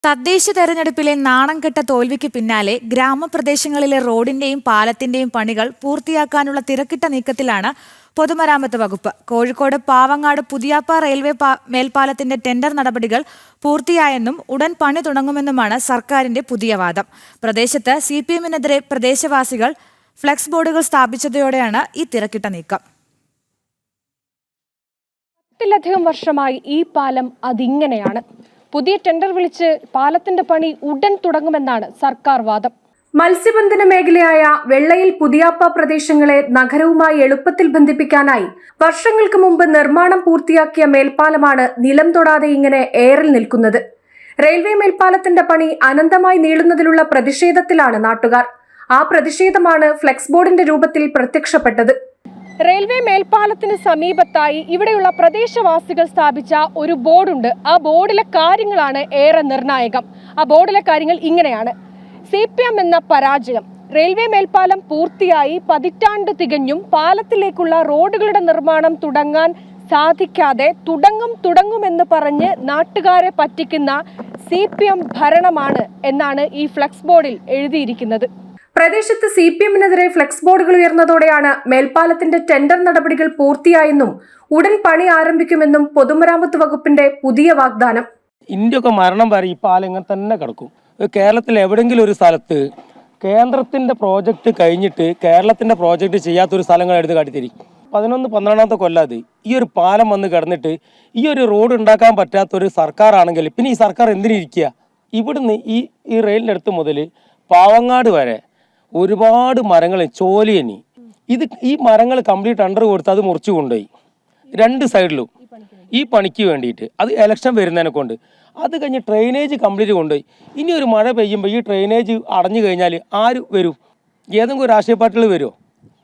തദ്ദേശ തെരഞ്ഞെടുപ്പിലെ നാണംകെട്ട തോൽവിക്ക് പിന്നാലെ ഗ്രാമപ്രദേശങ്ങളിലെ റോഡിന്റെയും പാലത്തിന്റെയും പണികൾ പൂർത്തിയാക്കാനുള്ള തിരക്കിട്ട നീക്കത്തിലാണ് പൊതുമരാമത്ത് വകുപ്പ്. കോഴിക്കോട് പാവങ്ങാട് പുതിയാപ്പ റെയിൽവേ മേൽപ്പാലത്തിന്റെ ടെൻഡർ നടപടികൾ പൂർത്തിയായെന്നും ഉടൻ പണി തുടങ്ങുമെന്നുമാണ് സർക്കാരിന്റെ പുതിയ വാദം. പ്രദേശത്ത് CPM-നെതിരെ പ്രദേശവാസികൾ ഫ്ലെക്സ് ബോർഡുകൾ സ്ഥാപിച്ചതോടെയാണ് ഈ തിരക്കിട്ട നീക്കം. 10ലധികം വർഷമായി ഈ പാലം അതിങ്ങനെയാണ്. പുതിയ ടെൻഡർ വിളിച്ച് പാലത്തിന്റെ പണി ഉടൻ തുടങ്ങുമെന്നാണ് സർക്കാർ വാദം. മത്സ്യബന്ധന മേഖലയായ വെള്ളയിൽ പുതിയാപ്പ പ്രദേശങ്ങളെ നഗരവുമായി എളുപ്പത്തിൽ ബന്ധിപ്പിക്കാനായി വർഷങ്ങൾക്ക് മുമ്പ് നിർമ്മാണം പൂർത്തിയാക്കിയ മേൽപ്പാലമാണ് നിലം തൊടാതെ ഇങ്ങനെ എയറിൽ നിൽക്കുന്നത്. റെയിൽവേ മേൽപ്പാലത്തിന്റെ പണി അനന്തമായി നീളുന്നതിലുള്ള പ്രതിഷേധത്തിലാണ് നാട്ടുകാർ. ആ പ്രതിഷേധമാണ് ഫ്ലെക്സ് ബോർഡിന്റെ രൂപത്തിൽ പ്രത്യക്ഷപ്പെട്ടത്. റെയിൽവേ മേൽപ്പാലത്തിന് സമീപത്തായി ഇവിടെയുള്ള പ്രദേശവാസികൾ സ്ഥാപിച്ച ഒരു ബോർഡുണ്ട്. ആ ബോർഡിലെ കാര്യങ്ങളാണ് ഏറെ നിർണായകം. ആ ബോർഡിലെ കാര്യങ്ങൾ ഇങ്ങനെയാണ്: CPM എന്ന പരാജയം. റെയിൽവേ മേൽപ്പാലം പൂർത്തിയായി പതിറ്റാണ്ട് തികഞ്ഞും പാലത്തിലേക്കുള്ള റോഡുകളുടെ നിർമ്മാണം തുടങ്ങാൻ സാധിക്കാതെ തുടങ്ങുമെന്ന് പറഞ്ഞ് നാട്ടുകാരെ പറ്റിക്കുന്ന CPM ഭരണമാണ് എന്നാണ് ഈ ഫ്ലെക്സ് ബോർഡിൽ എഴുതിയിരിക്കുന്നത്. പ്രദേശത്ത് CPM-നെതിരെ ഫ്ലെക്സ് ബോർഡുകൾ ഉയർന്നതോടെയാണ് മേൽപ്പാലത്തിന്റെ ടെൻഡർ നടപടികൾ പൂർത്തിയായെന്നും ഉടൻ പണി ആരംഭിക്കുമെന്നും പൊതുമരാമത്ത് വകുപ്പിന്റെ പുതിയ വാഗ്ദാനം. ഇന്ത്യയൊക്കെ മരണം വരെ ഈ പാലം ഇങ്ങനെ തന്നെ കിടക്കും. കേരളത്തിൽ എവിടെയെങ്കിലും ഒരു സ്ഥലത്ത് കേന്ദ്രത്തിന്റെ പ്രോജക്റ്റ് കഴിഞ്ഞിട്ട് കേരളത്തിന്റെ പ്രോജക്റ്റ് ചെയ്യാത്തൊരു സ്ഥലങ്ങൾ എടുത്ത് കാട്ടിത്തരും. 11-12 കൊല്ലാതെ ഈ ഒരു പാലം വന്ന് കിടന്നിട്ട് ഈ ഒരു റോഡ് ഉണ്ടാക്കാൻ പറ്റാത്തൊരു സർക്കാരാണെങ്കിൽ പിന്നെ ഈ സർക്കാർ എന്തിനിരിക്കുക? ഇവിടുന്ന് ഈ റെയിലിൻ്റെ അടുത്ത് മുതൽ പാവങ്ങാട് വരെ ഒരുപാട് മരങ്ങൾ ചോലിയനി ഈ മരങ്ങൾ കംപ്ലീറ്റ് അണ്ടർ കൊടുത്ത് അത് മുറിച്ചു കൊണ്ടുപോയി 2 സൈഡിലും ഈ പണിക്ക് വേണ്ടിയിട്ട്. അത് ഇലക്ഷൻ വരുന്നതിനെ കൊണ്ട് അത് കഴിഞ്ഞ് ഡ്രെയിനേജ് കംപ്ലീറ്റ് കൊണ്ടുപോയി. ഇനി ഒരു മഴ പെയ്യുമ്പോൾ ഈ ഡ്രെയിനേജ് അടഞ്ഞു കഴിഞ്ഞാൽ ആര് വരും? ഏതെങ്കിലും ഒരു രാഷ്ട്രീയ പാർട്ടികൾ വരുമോ?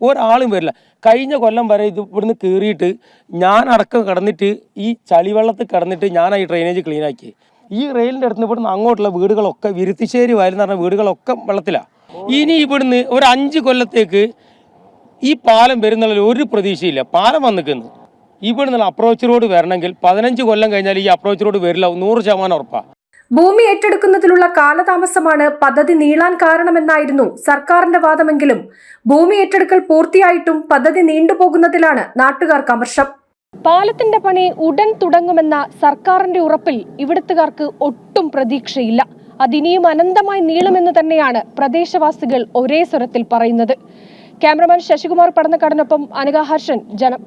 ഒരാളും വരില്ല. കഴിഞ്ഞ കൊല്ലം വരെ ഇത് ഇവിടുന്ന് കയറിയിട്ട് ഞാൻ അടക്കം കിടന്നിട്ട് ഈ ചളിവെള്ളത്തിൽ കിടന്നിട്ട് ഞാൻ ഈ ഡ്രെയിനേജ് ക്ലീനാക്കി. ഈ റെയിലിൻ്റെ അടുത്ത് ഇവിടുന്ന് അങ്ങോട്ടുള്ള വീടുകളൊക്കെ വിരുത്തിശ്ശേരി വയലെന്ന് പറഞ്ഞ വീടുകളൊക്കെ വെള്ളത്തിലാണ്. ഇനി ഇവിടുന്ന് ഒരു 5 കൊല്ലത്തേക്ക് ഈ പാലം വരുന്നതിൽ ഒരു പ്രതീക്ഷയില്ല. പാലം വന്നിക്കുന്നു ഇവിടുന്ന് അപ്രോച്ച് റോഡ് വരണമെങ്കിൽ 15 കൊല്ലം കഴിഞ്ഞാൽ ഈ അപ്രോച്ച് റോഡ് വരില്ല, 100% ഉറപ്പാണ്. ഭൂമി ഏറ്റെടുക്കുന്നതിലുള്ള കാലതാമസമാണ് പദ്ധതി നീളാൻ കാരണമെന്നായിരുന്നു സർക്കാരിന്റെ വാദമെങ്കിലും ഭൂമി ഏറ്റെടുക്കൽ പൂർത്തിയായിട്ടും പദ്ധതി നീണ്ടുപോകുന്നതിലാണ് നാട്ടുകാർക്ക് അമർഷം. പാലത്തിന്റെ പണി ഉടൻ തുടങ്ങുമെന്ന സർക്കാരിന്റെ ഉറപ്പിൽ ഇവിടുത്തുകാർക്ക് ഒട്ടും പ്രതീക്ഷയില്ല. അതിനിയും അനന്തമായി നീളുമെന്ന് തന്നെയാണ് പ്രദേശവാസികൾ ഒരേ സ്വരത്തിൽ പറയുന്നത്. ക്യാമറമാൻ ശശികുമാർ പടന്നക്കാടിനൊപ്പം അനിക ഹർഷൻ, ജനം.